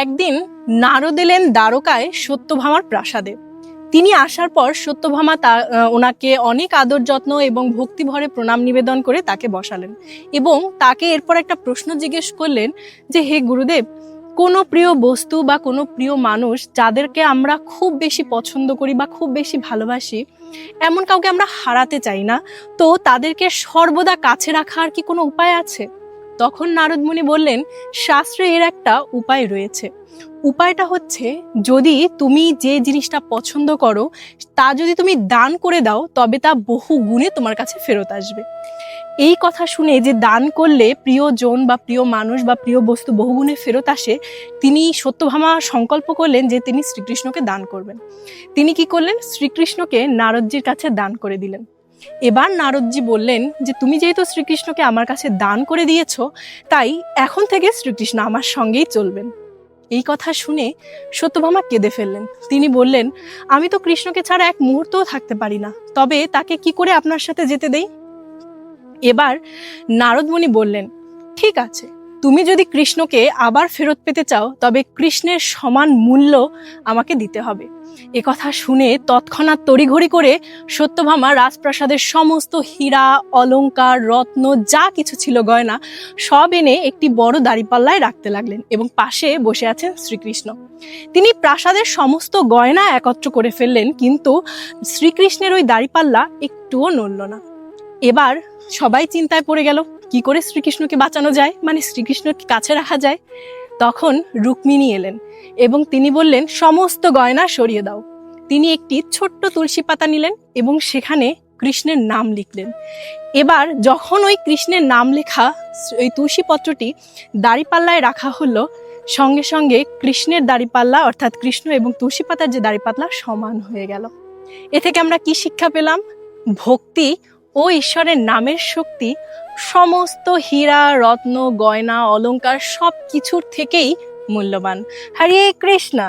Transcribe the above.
একদিন নারদ এলেন দ্বারকায় সত্যভামার প্রাসাদে। তিনি আসার পর সত্যভামা ওনাকে অনেক আদর যত্ন এবং ভক্তি ভরে প্রণাম নিবেদন করে তাকে বসালেন এবং তাকে এরপর একটা প্রশ্ন জিজ্ঞেস করলেন যে, হে গুরুদেব, কোনো প্রিয় বস্তু বা কোনো প্রিয় মানুষ যাদেরকে আমরা খুব বেশি পছন্দ করি বা খুব বেশি ভালোবাসি, এমন কাউকে আমরা হারাতে চাই না, তো তাদেরকে সর্বদা কাছে রাখার কি কোনো উপায় আছে? তখন নারদ মুনি বললেন, শাস্ত্রে এর একটা উপায় রয়েছে। উপায়টা হচ্ছে, যদি তুমি যে জিনিসটা পছন্দ করো তা যদি তুমি দান করে দাও, তবে তা বহু গুণে তোমার কাছে ফেরত আসবে। এই কথা শুনে যে দান করলে প্রিয়জন বা প্রিয় মানুষ বা প্রিয় বস্তু বহুগুণে ফেরত আসে, তিনি সত্যভামা সংকল্প করলেন যে তিনি শ্রীকৃষ্ণকে দান করবেন। তিনি কি করলেন? শ্রীকৃষ্ণকে নারদজির কাছে দান করে দিলেন। এবার নারদজি বললেন যে, তুমি যেহেতু শ্রীকৃষ্ণকে আমার কাছে দান করে দিয়েছো, তাই এখন থেকে শ্রীকৃষ্ণ আমার সঙ্গেই চলবেন। এই কথা শুনে সত্যভামা কেঁদে ফেললেন। তিনি বললেন, আমি তো কৃষ্ণকে ছাড়া এক মুহূর্তও থাকতে পারি না, তবে তাকে কি করে আপনার সাথে যেতে দেই? এবার নারদ মুনি বললেন, ঠিক আছে, তুমি যদি কৃষ্ণকে আবার ফেরত পেতে চাও, তবে কৃষ্ণের সমান মূল্য আমাকে দিতে হবে। এ কথা শুনে তৎক্ষণাৎ তড়িঘড়ি করে সত্যভামা রাজপ্রাসাদের সমস্ত হীরা, অলংকার, রত্ন যা কিছু ছিল গয়না সব এনে একটি বড় দাঁড়িপাল্লায় রাখতে লাগলেন এবং পাশে বসে আছেন শ্রীকৃষ্ণ। তিনি প্রাসাদের সমস্ত গয়না একত্র করে ফেললেন, কিন্তু শ্রীকৃষ্ণের ওই দাঁড়িপাল্লা একটুও নড়ল না। এবার সবাই চিন্তায় পড়ে গেল, কি করে শ্রীকৃষ্ণকে বাঁচানো যায়, মানে শ্রীকৃষ্ণকে কাছে রাখা যায়। তখন রুক্মিণী এলেন এবং তিনি বললেন, সমস্ত গয়না সরিয়ে দাও। তিনি একটি ছোট্ট তুলসী পাতা নিলেন এবং সেখানে কৃষ্ণের নাম লিখলেন। এবার যখন ওই কৃষ্ণের নাম লেখা ওই তুলসী পত্রটি দাঁড়িপাল্লায় রাখা হলো, সঙ্গে সঙ্গে কৃষ্ণের দাঁড়িপাল্লা অর্থাৎ কৃষ্ণ এবং তুলসী পাতার যে দাঁড়িপাল্লা সমান হয়ে গেল। এ থেকে আমরা কি শিক্ষা পেলাম? ভক্তি ও ঈশ্বরের নামের শক্তি সমস্ত হীরা, রত্ন, গয়না, অলংকার সব কিছুর থেকেই মূল্যবান। হরে কৃষ্ণা।